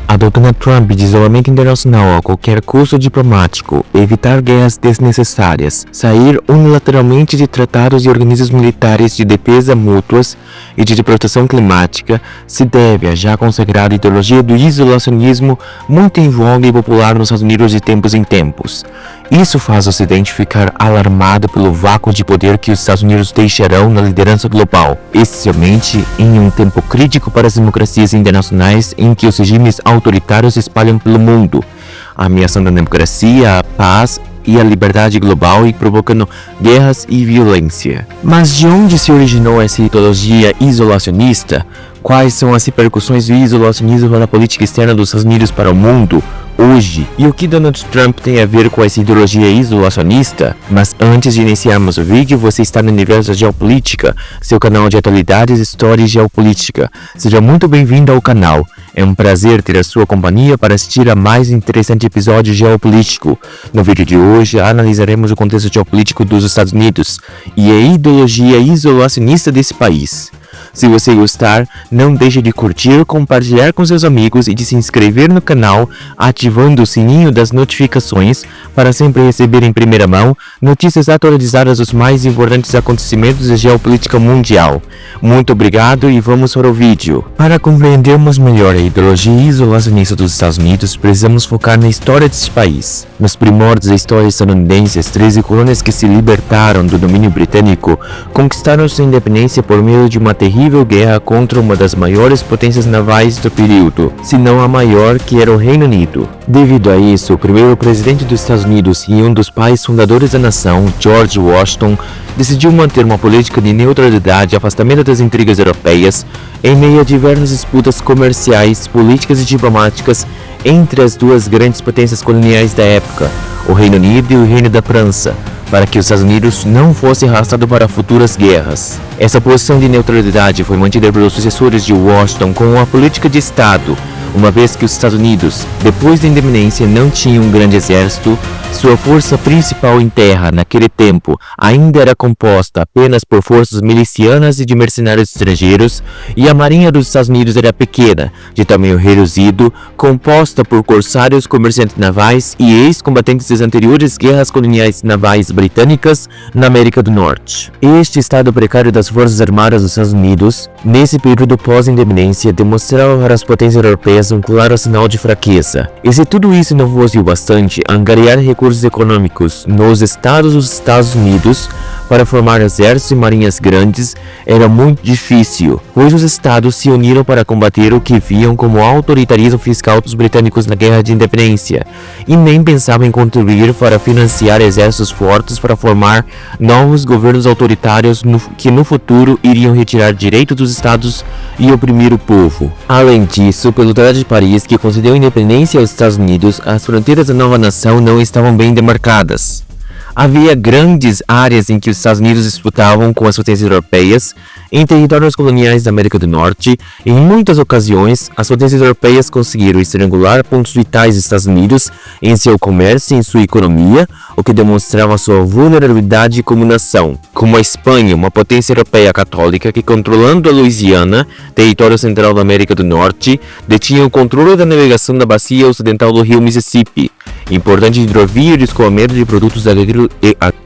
A doutrina Trump de isolamento internacional a qualquer custo diplomático, evitar guerras desnecessárias, sair unilateralmente de tratados e organismos militares de defesa mútuas e de proteção climática se deve à já consagrada ideologia do isolacionismo muito em voga e popular nos Estados Unidos de tempos em tempos. Isso faz o Ocidente ficar alarmado pelo vácuo de poder que os Estados Unidos deixarão na liderança global, especialmente em um tempo crítico para as democracias internacionais em que os regimes autoritários se espalham pelo mundo, ameaçando a democracia, a paz e a liberdade global e provocando guerras e violência. Mas de onde se originou essa ideologia isolacionista? Quais são as repercussões do isolacionismo na política externa dos Estados Unidos para o mundo hoje? E o que Donald Trump tem a ver com essa ideologia isolacionista? Mas antes de iniciarmos o vídeo, você está no Universo da Geopolítica, seu canal de atualidades, história e geopolítica. Seja muito bem-vindo ao canal. É um prazer ter a sua companhia para assistir a mais interessante episódio geopolítico. No vídeo de hoje, analisaremos o contexto geopolítico dos Estados Unidos e a ideologia isolacionista desse país. Se você gostar, não deixe de curtir, compartilhar com seus amigos e de se inscrever no canal, ativando o sininho das notificações para sempre receber em primeira mão notícias atualizadas dos mais importantes acontecimentos da geopolítica mundial. Muito obrigado e vamos para o vídeo. Para compreendermos melhor a ideologia isolacionista dos Estados Unidos, precisamos focar na história desse país. Nos primórdios da história estadunidense, as 13 colônias que se libertaram do domínio britânico conquistaram sua independência por meio de uma terrível guerra contra uma das maiores potências navais do período, se não a maior, que era o Reino Unido. Devido a isso, o primeiro presidente dos Estados Unidos e um dos pais fundadores da nação, George Washington, decidiu manter uma política de neutralidade e afastamento das intrigas europeias em meio a diversas disputas comerciais, políticas e diplomáticas entre as duas grandes potências coloniais da época, o Reino Unido e o Reino da França, para que os Estados Unidos não fosse arrastado para futuras guerras. Essa posição de neutralidade foi mantida pelos sucessores de Washington como uma política de Estado, uma vez que os Estados Unidos, depois da independência, não tinham um grande exército. Sua força principal em terra, naquele tempo, ainda era composta apenas por forças milicianas e de mercenários estrangeiros, e a marinha dos Estados Unidos era pequena, de tamanho reduzido, composta por corsários, comerciantes navais e ex-combatentes das anteriores guerras coloniais navais britânicas na América do Norte. Este estado precário das forças armadas dos Estados Unidos, nesse período pós-independência, demonstrava para as potências europeias um claro sinal de fraqueza. E se tudo isso não fosse o bastante, angariar recursos econômicos nos estados dos Estados Unidos para formar exércitos e marinhas grandes era muito difícil, pois os estados se uniram para combater o que viam como autoritarismo fiscal dos britânicos na Guerra de Independência, e nem pensavam em contribuir para financiar exércitos fortes para formar novos governos autoritários que no futuro iriam retirar direitos dos estados e oprimir o povo. Além disso, pelo Tratado de Paris, que concedeu independência aos Estados Unidos, as fronteiras da nova nação não estavam bem demarcadas. Havia grandes áreas em que os Estados Unidos disputavam com as potências europeias em territórios coloniais da América do Norte, e em muitas ocasiões as potências europeias conseguiram estrangular pontos vitais dos Estados Unidos em seu comércio e em sua economia, o que demonstrava sua vulnerabilidade como nação. Como a Espanha, uma potência europeia católica que, controlando a Louisiana, território central da América do Norte, detinha o controle da navegação da bacia ocidental do rio Mississippi, importante hidrovia de escoamento de produtos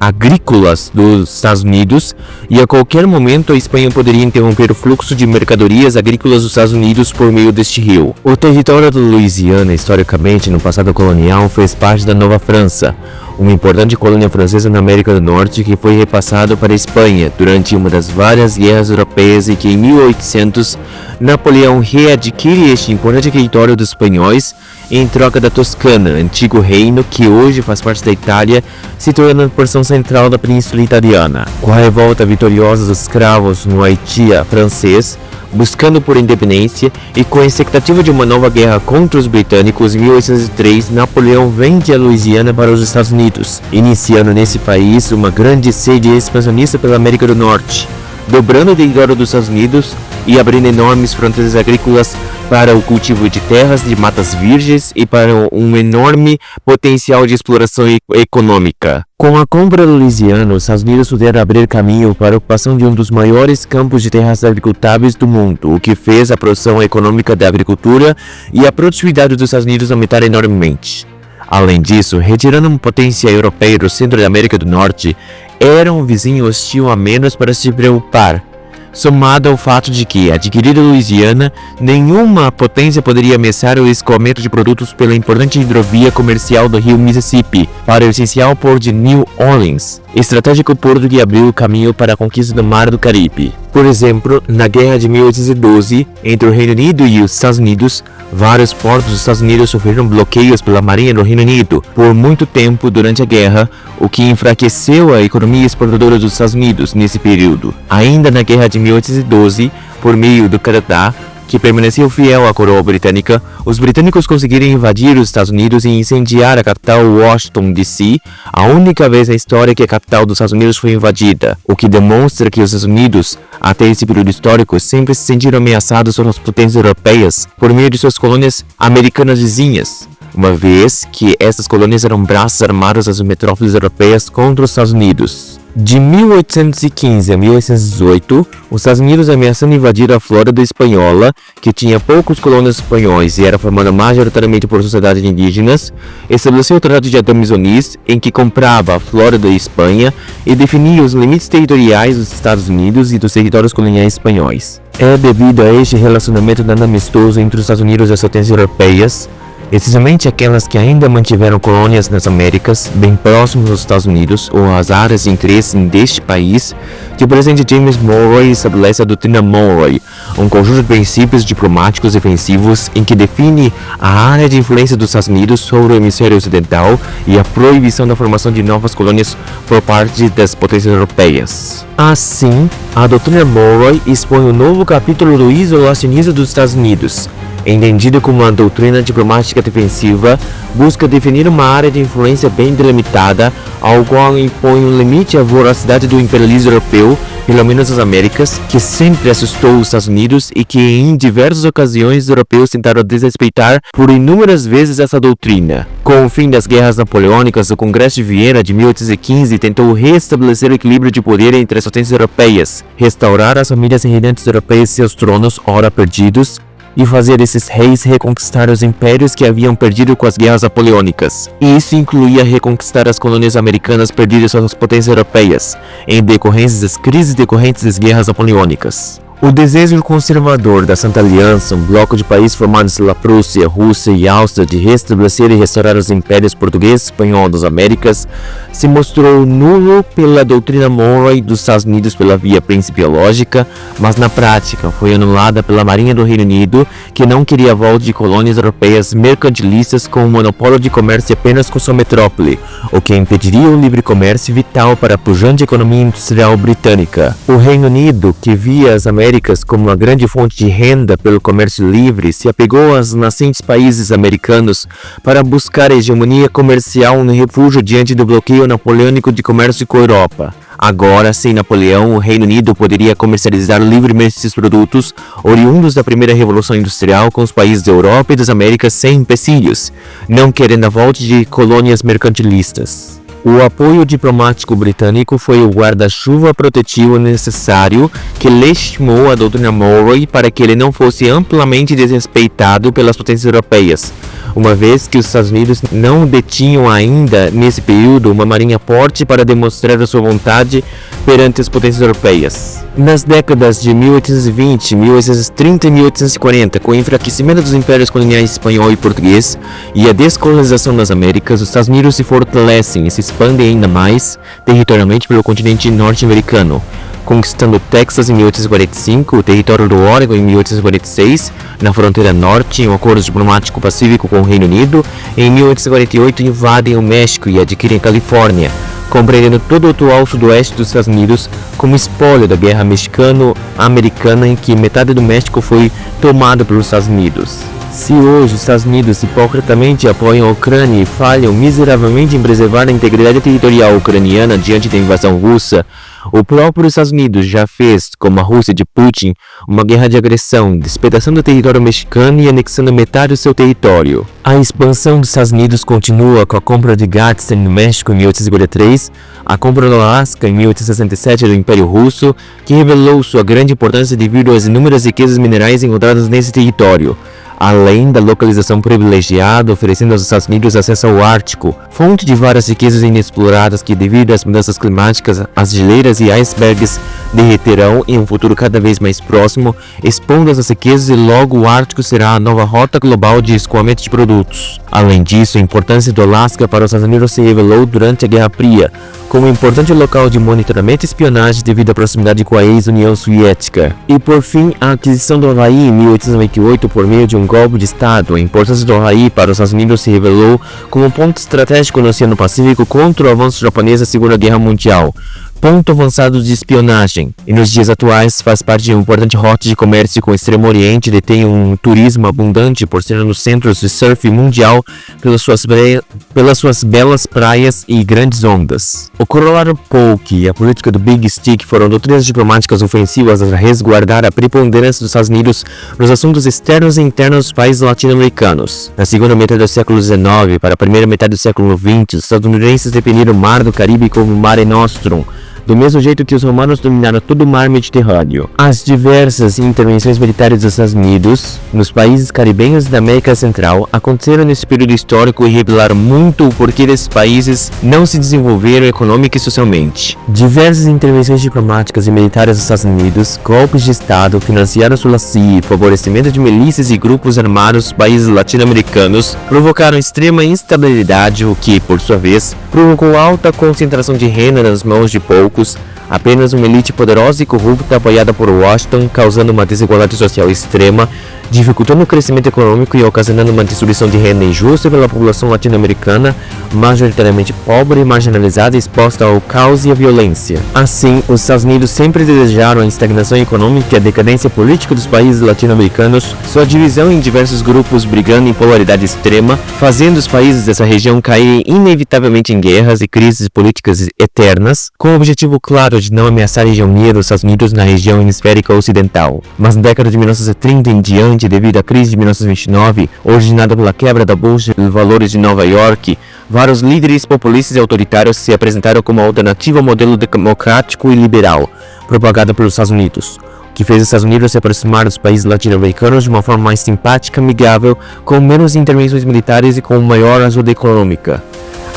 agrícolas dos Estados Unidos, e a qualquer momento a Espanha poderia interromper o fluxo de mercadorias agrícolas dos Estados Unidos por meio deste rio. O território da Louisiana, historicamente no passado colonial, fez parte da Nova França, uma importante colônia francesa na América do Norte que foi repassado para a Espanha durante uma das várias guerras europeias, e que em 1800 Napoleão readquire este importante território dos espanhóis em troca da Toscana, antigo reino que hoje faz parte da Itália, se tornando a porção central da Península Italiana. Com a revolta vitoriosa dos escravos no Haiti francês, buscando por independência, e com a expectativa de uma nova guerra contra os britânicos, em 1803, Napoleão vende a Louisiana para os Estados Unidos, iniciando nesse país uma grande sede expansionista pela América do Norte, dobrando o território dos Estados Unidos e abrindo enormes fronteiras agrícolas para o cultivo de terras de matas virgens e para um enorme potencial de exploração econômica. Com a compra da Louisiana, os Estados Unidos puderam abrir caminho para a ocupação de um dos maiores campos de terras agricultáveis do mundo, o que fez a produção econômica da agricultura e a produtividade dos Estados Unidos aumentar enormemente. Além disso, retirando uma potência europeia do centro da América do Norte, era um vizinho hostil a menos para se preocupar. Somado ao fato de que, adquirida a Louisiana, nenhuma potência poderia ameaçar o escoamento de produtos pela importante hidrovia comercial do rio Mississippi para o essencial porto de New Orleans, estratégico porto que abriu o caminho para a conquista do Mar do Caribe. Por exemplo, na Guerra de 1812, entre o Reino Unido e os Estados Unidos, vários portos dos Estados Unidos sofreram bloqueios pela Marinha do Reino Unido por muito tempo durante a guerra, o que enfraqueceu a economia exportadora dos Estados Unidos nesse período. Ainda na Guerra de 1812, por meio do Canadá, que permaneceu fiel à coroa britânica, os britânicos conseguiram invadir os Estados Unidos e incendiar a capital Washington, D.C., a única vez na história que a capital dos Estados Unidos foi invadida, o que demonstra que os Estados Unidos, até esse período histórico, sempre se sentiram ameaçados pelas potências europeias por meio de suas colônias americanas vizinhas, uma vez que essas colônias eram braços armados das metrópoles europeias contra os Estados Unidos. De 1815 a 1818, os Estados Unidos ameaçando invadir a Flórida espanhola, que tinha poucos colonos espanhóis e era formada majoritariamente por sociedades indígenas, estabeleceu o Tratado de Adams-Onis, em que comprava a Flórida e Espanha e definia os limites territoriais dos Estados Unidos e dos territórios coloniais espanhóis. É devido a este relacionamento nada amistoso entre os Estados Unidos e as potências europeias, especialmente aquelas que ainda mantiveram colônias nas Américas, bem próximos aos Estados Unidos ou às áreas de interesse deste país, que o presidente James Monroe estabelece a doutrina Monroe, um conjunto de princípios diplomáticos defensivos em que define a área de influência dos Estados Unidos sobre o hemisfério ocidental e a proibição da formação de novas colônias por parte das potências europeias. Assim, a doutrina Monroe expõe um novo capítulo do isolacionismo dos Estados Unidos. Entendida como uma doutrina diplomática defensiva, busca definir uma área de influência bem delimitada, ao qual impõe um limite à voracidade do imperialismo europeu, pelo menos nas Américas, que sempre assustou os Estados Unidos e que em diversas ocasiões os europeus tentaram desrespeitar por inúmeras vezes essa doutrina. Com o fim das guerras napoleônicas, o Congresso de Viena de 1815 tentou restabelecer o equilíbrio de poder entre as potências europeias, restaurar as famílias reinantes europeias seus tronos, ora perdidos, e fazer esses reis reconquistar os impérios que haviam perdido com as guerras napoleônicas. E isso incluía reconquistar as colônias americanas perdidas pelas potências europeias, em decorrência das crises decorrentes das guerras napoleônicas. O desejo conservador da Santa Aliança, um bloco de países formados pela Prússia, Rússia e Áustria de restabelecer e restaurar os impérios português e espanhol das Américas, se mostrou nulo pela doutrina Monroe dos Estados Unidos pela via principiológica, mas na prática foi anulada pela Marinha do Reino Unido, que não queria a volta de colônias europeias mercantilistas com um monopólio de comércio apenas com sua metrópole, o que impediria o livre comércio vital para a pujante economia industrial britânica. O Reino Unido, que via as Américas como uma grande fonte de renda pelo comércio livre, se apegou aos nascentes países americanos para buscar a hegemonia comercial no refúgio diante do bloqueio napoleônico de comércio com a Europa. Agora, sem Napoleão, o Reino Unido poderia comercializar livremente esses produtos oriundos da primeira Revolução Industrial com os países da Europa e das Américas sem empecilhos, não querendo a volta de colônias mercantilistas. O apoio diplomático britânico foi o guarda-chuva protetivo necessário que legitimou a doutrina Monroe para que ele não fosse amplamente desrespeitado pelas potências europeias, uma vez que os Estados Unidos não detinham ainda, nesse período, uma marinha forte para demonstrar a sua vontade perante as potências europeias. Nas décadas de 1820, 1830 e 1840, com o enfraquecimento dos impérios coloniais espanhol e português e a descolonização das Américas, os Estados Unidos se fortalecem e se expandem ainda mais territorialmente pelo continente norte-americano, conquistando o Texas em 1845, o território do Oregon em 1846, na fronteira norte, em um acordo diplomático pacífico com o Reino Unido. Em 1848 invadem o México e adquirem a Califórnia, compreendendo todo o atual sudoeste dos Estados Unidos como espólio da Guerra Mexicano-Americana, em que metade do México foi tomado pelos Estados Unidos. Se hoje os Estados Unidos hipocritamente apoiam a Ucrânia e falham miseravelmente em preservar a integridade territorial ucraniana diante da invasão russa, o próprio Estados Unidos já fez, como a Rússia de Putin, uma guerra de agressão, despedaçando o território mexicano e anexando metade do seu território. A expansão dos Estados Unidos continua com a compra de Gadsden no México em 1853, a compra do Alasca em 1867 do Império Russo, que revelou sua grande importância devido às inúmeras riquezas minerais encontradas nesse território, além da localização privilegiada oferecendo aos Estados Unidos acesso ao Ártico, fonte de várias riquezas inexploradas que, devido às mudanças climáticas, as geleiras e icebergs derreterão em um futuro cada vez mais próximo, expondo essas riquezas, e logo o Ártico será a nova rota global de escoamento de produtos. Além disso, a importância do Alasca para os Estados Unidos se revelou durante a Guerra Fria, como um importante local de monitoramento e espionagem devido à proximidade com a ex-União Soviética. E por fim, a aquisição do Hawaii em 1898 por meio de um golpe de Estado. A importância do Hawaii para os Estados Unidos se revelou como um ponto estratégico no Oceano Pacífico contra o avanço japonês da Segunda Guerra Mundial, ponto avançado de espionagem, e nos dias atuais faz parte de uma importante rota de comércio com o Extremo Oriente, detém um turismo abundante por ser um dos centros de surf mundial pelas suas belas praias e grandes ondas. O Colorado Polk e a política do Big Stick foram doutrinas diplomáticas ofensivas a resguardar a preponderância dos Estados Unidos nos assuntos externos e internos dos países latino-americanos. Na segunda metade do século XIX para a primeira metade do século XX, os estadunidenses definiram o Mar do Caribe como Mare Nostrum, do mesmo jeito que os romanos dominaram todo o mar Mediterrâneo. As diversas intervenções militares dos Estados Unidos nos países caribenhos da América Central aconteceram nesse período histórico e revelaram muito o porquê desses países não se desenvolveram econômica e socialmente. Diversas intervenções diplomáticas e militares dos Estados Unidos, golpes de Estado financiados pela CIA, favorecimento de milícias e grupos armados dos países latino-americanos provocaram extrema instabilidade, o que, por sua vez, provocou alta concentração de renda nas mãos de poucos, apenas uma elite poderosa e corrupta apoiada por Washington, causando uma desigualdade social extrema, dificultando o crescimento econômico e ocasionando uma distribuição de renda injusta pela população latino-americana, majoritariamente pobre, marginalizada e exposta ao caos e à violência. Assim, os Estados Unidos sempre desejaram a estagnação econômica e a decadência política dos países latino-americanos, sua divisão em diversos grupos brigando em polaridade extrema, fazendo os países dessa região caírem inevitavelmente em guerras e crises políticas eternas, com o objetivo claro de não ameaçar e reunir os Estados Unidos na região hemisférica ocidental. Mas na década de 1930 em diante, devido à crise de 1929, originada pela quebra da Bolsa de Valores de Nova York, vários líderes populistas e autoritários se apresentaram como alternativa ao modelo democrático e liberal, propagado pelos Estados Unidos, o que fez os Estados Unidos se aproximar dos países latino-americanos de uma forma mais simpática, amigável, com menos intervenções militares e com maior ajuda econômica.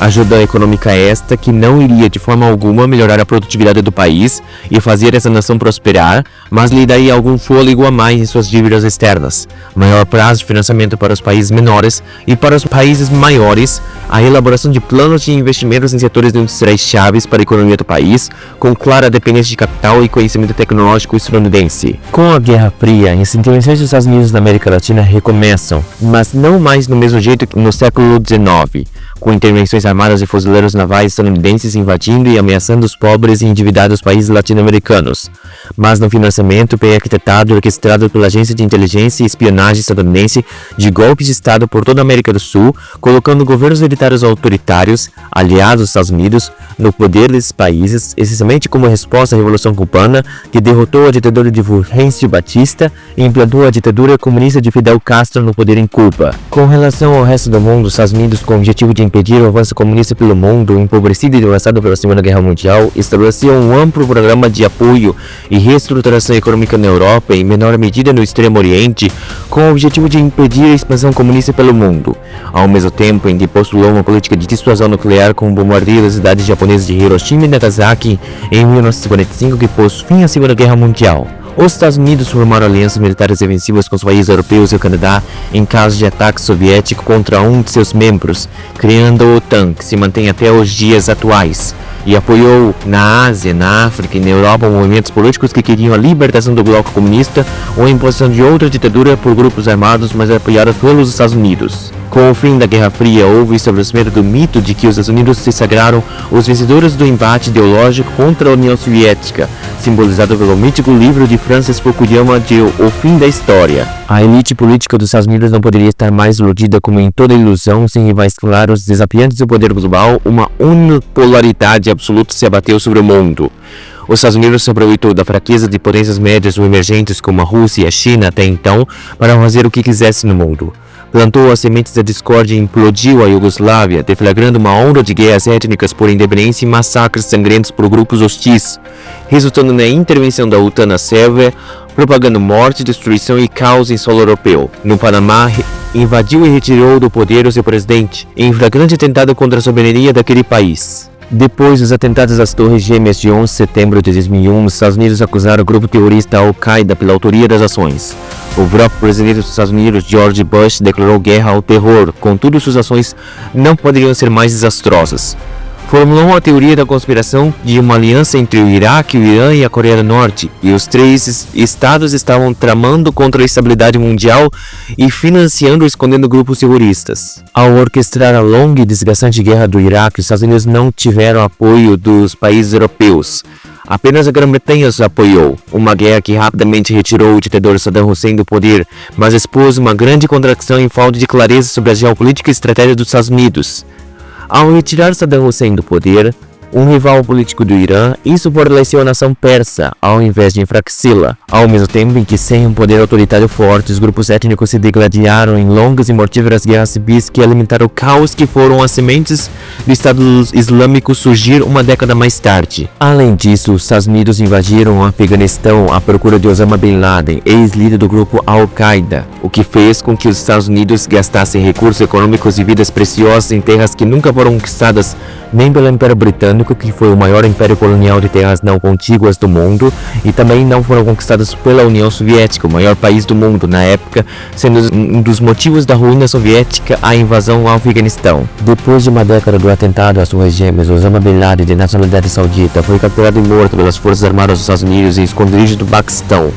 Ajuda econômica esta que não iria de forma alguma melhorar a produtividade do país e fazer essa nação prosperar, mas lhe daria algum fôlego a mais em suas dívidas externas, maior prazo de financiamento para os países menores e para os países maiores, a elaboração de planos de investimentos em setores industriais chaves para a economia do país, com clara dependência de capital e conhecimento tecnológico estadunidense. Com a Guerra Fria, as intervenções dos Estados Unidos na América Latina recomeçam, mas não mais no mesmo jeito que no século XIX, com intervenções armadas e fuzileiros navais estadunidenses invadindo e ameaçando os pobres e endividados países latino-americanos, mas no financiamento bem arquitetado e orquestrado pela Agência de Inteligência e Espionagem estadunidense de golpes de Estado por toda a América do Sul, colocando governos militares autoritários, aliados dos Estados Unidos, no poder desses países, essencialmente como resposta à Revolução Cubana, que derrotou a ditadura de Fulgêncio Batista e implantou a ditadura comunista de Fidel Castro no poder em Cuba. Com relação ao resto do mundo, os Estados Unidos, com o objetivo de impedir o avanço comunista pelo mundo, empobrecido e devastado pela Segunda Guerra Mundial, estabeleceu um amplo programa de apoio e reestruturação econômica na Europa e em menor medida no Extremo Oriente, com o objetivo de impedir a expansão comunista pelo mundo, ao mesmo tempo em que postulou uma política de dissuasão nuclear com o bombardeio das cidades japonesas de Hiroshima e Nagasaki em 1945, que pôs fim à Segunda Guerra Mundial. Os Estados Unidos formaram alianças militares defensivas com os países europeus e o Canadá em caso de ataque soviético contra um de seus membros, criando a OTAN, que se mantém até os dias atuais, e apoiou na Ásia, na África e na Europa movimentos políticos que queriam a libertação do bloco comunista ou a imposição de outra ditadura por grupos armados, mas apoiados pelos Estados Unidos. Com o fim da Guerra Fria, houve o estabelecimento do mito de que os Estados Unidos se sagraram os vencedores do embate ideológico contra a União Soviética, simbolizado pelo mítico livro de Francis Fukuyama de O Fim da História. A elite política dos Estados Unidos não poderia estar mais iludida, como em toda ilusão, sem rivais claros, desafiantes do poder global, uma unipolaridade absoluta se abateu sobre o mundo. Os Estados Unidos se aproveitou da fraqueza de potências médias ou emergentes como a Rússia e a China até então para fazer o que quisesse no mundo. Plantou as sementes da discórdia e implodiu a Iugoslávia, deflagrando uma onda de guerras étnicas por independência e massacres sangrentos por grupos hostis, resultando na intervenção da OTAN na Sérvia, propagando morte, destruição e caos em solo europeu. No Panamá, invadiu e retirou do poder o seu presidente, em flagrante atentado contra a soberania daquele país. Depois dos atentados às Torres Gêmeas de 11 de setembro de 2001, os Estados Unidos acusaram o grupo terrorista Al-Qaeda pela autoria das ações. O próprio presidente dos Estados Unidos, George Bush, declarou guerra ao terror, contudo suas ações não poderiam ser mais desastrosas. Formulou a teoria da conspiração de uma aliança entre o Iraque, o Irã e a Coreia do Norte, e os três estados estavam tramando contra a estabilidade mundial e financiando ou escondendo grupos terroristas. Ao orquestrar a longa e desgastante guerra do Iraque, os Estados Unidos não tiveram apoio dos países europeus. Apenas a Grã-Bretanha os apoiou, uma guerra que rapidamente retirou o ditador Saddam Hussein do poder, mas expôs uma grande contradição e falta de clareza sobre a geopolítica e estratégia dos Estados Unidos. Ao retirar Saddam Hussein do poder, um rival político do Irã, isso fortaleceu a nação persa, ao invés de enfraquecê-la, ao mesmo tempo em que, sem um poder autoritário forte, os grupos étnicos se degladiaram em longas e mortíferas guerras civis que alimentaram o caos que foram as sementes do Estado Islâmico surgir uma década mais tarde. Além disso, os Estados Unidos invadiram o Afeganistão à procura de Osama Bin Laden, ex-líder do grupo Al-Qaeda, o que fez com que os Estados Unidos gastassem recursos econômicos e vidas preciosas em terras que nunca foram conquistadas nem pelo Império Britânico, que foi o maior império colonial de terras não contíguas do mundo, e também não foram conquistadas pela União Soviética, o maior país do mundo na época, sendo um dos motivos da ruína soviética a invasão ao Afeganistão. Depois de uma década do atentado às Torres Gêmeas, Osama Bin Laden, de nacionalidade saudita, foi capturado e morto pelas Forças Armadas dos Estados Unidos em esconderijo do Paquistão,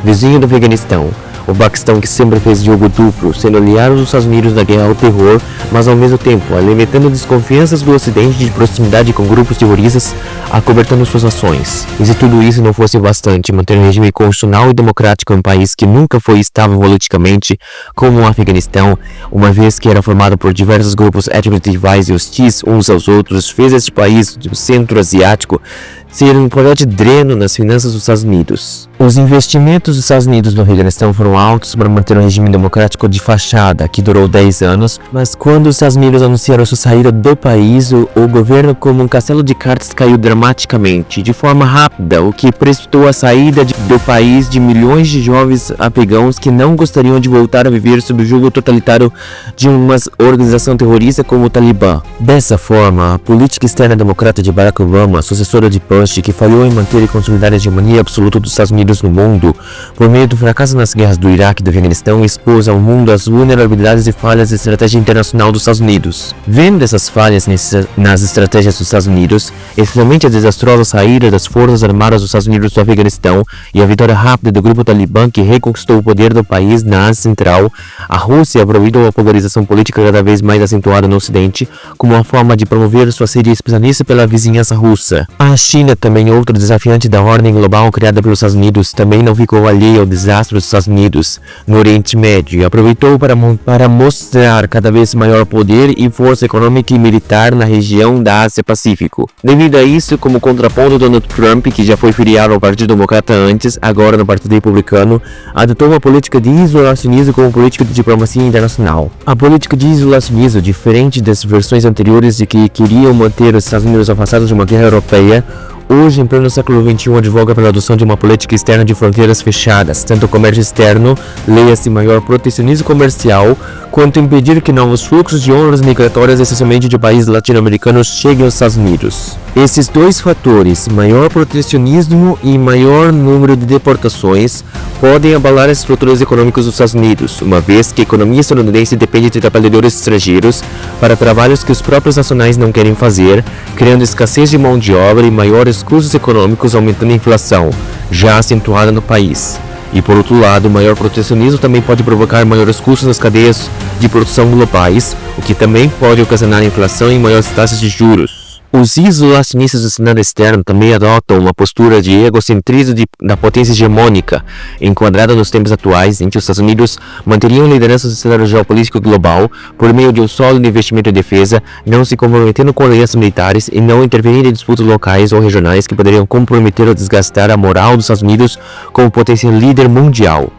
vizinho do Afeganistão. O Paquistão, que sempre fez jogo duplo, sendo aliado dos Estados Unidos na guerra ao terror, mas ao mesmo tempo alimentando desconfianças do Ocidente de proximidade com grupos terroristas, acobertando suas ações. E se tudo isso não fosse bastante, manter um regime constitucional e democrático em um país que nunca foi estável politicamente, como o Afeganistão, uma vez que era formado por diversos grupos étnicos rivais e hostis uns aos outros, fez este país do centro asiático ser um forte dreno nas finanças dos Estados Unidos. Os investimentos dos Estados Unidos no Afeganistão foram altos para manter um regime democrático de fachada, que durou 10 anos, mas quando os Estados Unidos anunciaram sua saída do país, o governo, como um castelo de cartas, caiu dramaticamente, de forma rápida, o que precipitou a saída do país de milhões de jovens afegãos que não gostariam de voltar a viver sob o jugo totalitário de uma organização terrorista como o Talibã. Dessa forma, a política externa democrata de Barack Obama, sucessora de Bush, que falhou em manter e consolidar a hegemonia absoluta dos Estados Unidos no mundo, por meio do fracasso nas guerras do Iraque e do Afeganistão, expôs ao mundo as vulnerabilidades e falhas da estratégia internacional dos Estados Unidos. Vendo essas falhas nas estratégias dos Estados Unidos, especialmente a desastrosa saída das Forças Armadas dos Estados Unidos do Afeganistão e a vitória rápida do grupo Talibã que reconquistou o poder do país na Ásia Central, a Rússia aproveitou a polarização política cada vez mais acentuada no Ocidente como uma forma de promover sua sede especialista pela vizinhança russa. A China, também outro desafiante da ordem global criada pelos Estados Unidos, também não ficou alheio ao desastre dos Estados Unidos no Oriente Médio e aproveitou para mostrar cada vez maior poder e força econômica e militar na região da Ásia-Pacífico. Devido a isso, como contraponto, Donald Trump, que já foi filiado ao Partido Democrata antes, agora no Partido Republicano, adotou uma política de isolacionismo como política de diplomacia internacional. A política de isolacionismo, diferente das versões anteriores de que queriam manter os Estados Unidos afastados de uma guerra europeia, hoje, em pleno século XXI, advoga pela adoção de uma política externa de fronteiras fechadas, tanto o comércio externo, leia-se maior protecionismo comercial, quanto impedir que novos fluxos de ondas migratórias, essencialmente de países latino-americanos, cheguem aos Estados Unidos. Esses dois fatores, maior protecionismo e maior número de deportações, podem abalar as estruturas econômicas dos Estados Unidos, uma vez que a economia estadunidense depende de trabalhadores estrangeiros para trabalhos que os próprios nacionais não querem fazer, criando escassez de mão de obra e maiores custos econômicos, aumentando a inflação, já acentuada no país. E por outro lado, o maior protecionismo também pode provocar maiores custos nas cadeias de produção globais, o que também pode ocasionar inflação e maiores taxas de juros. Os isolacionistas do cenário externo também adotam uma postura de egocentrismo da potência hegemônica, enquadrada nos tempos atuais, em que os Estados Unidos manteriam a liderança do cenário geopolítico global por meio de um sólido investimento em defesa, não se comprometendo com alianças militares e não interferindo em disputas locais ou regionais que poderiam comprometer ou desgastar a moral dos Estados Unidos como potência líder mundial.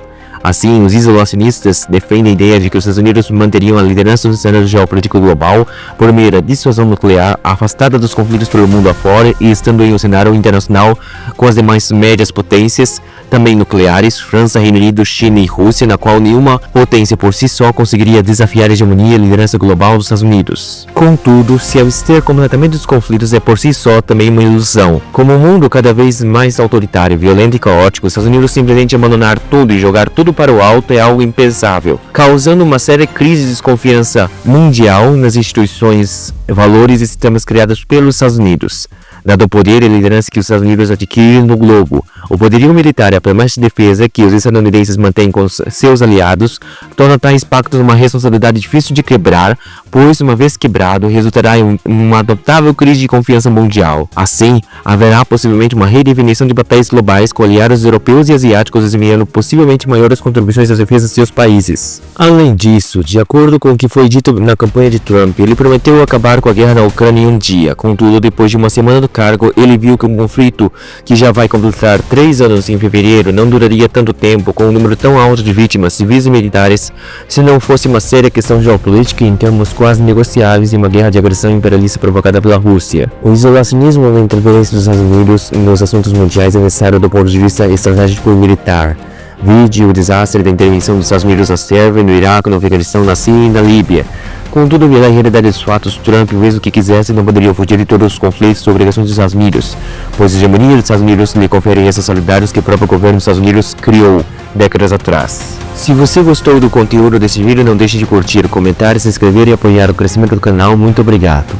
Assim, os isolacionistas defendem a ideia de que os Estados Unidos manteriam a liderança do cenário geopolítico global por meio da dissuasão nuclear, afastada dos conflitos pelo mundo afora e estando em um cenário internacional com as demais médias potências, também nucleares, França, Reino Unido, China e Rússia, na qual nenhuma potência por si só conseguiria desafiar a hegemonia e a liderança global dos Estados Unidos. Contudo, se abster completamente dos conflitos é por si só também uma ilusão. Como um mundo cada vez mais autoritário, violento e caótico, os Estados Unidos simplesmente abandonar tudo e jogar tudo para o alto é algo impensável, causando uma séria crise de desconfiança mundial nas instituições, valores e sistemas criados pelos Estados Unidos. Dado o poder e a liderança que os Estados Unidos adquiriram no globo, o poderio militar e a promessa de defesa que os estadunidenses mantêm com seus aliados torna tais pactos uma responsabilidade difícil de quebrar, pois, uma vez quebrado, resultará em uma adotável crise de confiança mundial. Assim, haverá possivelmente uma redefinição de papéis globais com aliados europeus e asiáticos desempenhando possivelmente maiores contribuições às defesas de seus países. Além disso, de acordo com o que foi dito na campanha de Trump, ele prometeu acabar com a guerra na Ucrânia em um dia. Contudo, depois de uma semana do cargo, ele viu que um conflito que já vai completar 3 anos em fevereiro não duraria tanto tempo com um número tão alto de vítimas civis e militares se não fosse uma séria questão geopolítica em termos quase negociáveis e uma guerra de agressão imperialista provocada pela Rússia. O isolacionismo da interferência dos Estados Unidos nos assuntos mundiais é necessário do ponto de vista estratégico e militar. Vide o desastre da intervenção dos Estados Unidos na Sérvia, no Iraque, no Afeganistão, na Síria e na Líbia. Contudo, pela realidade dos fatos, Trump, mesmo que quisesse, não poderia fugir de todos os conflitos ou obrigações dos Estados Unidos, pois a hegemonia dos Estados Unidos lhe confere responsabilidades que o próprio governo dos Estados Unidos criou décadas atrás. Se você gostou do conteúdo desse vídeo, não deixe de curtir, comentar, se inscrever e apoiar o crescimento do canal. Muito obrigado.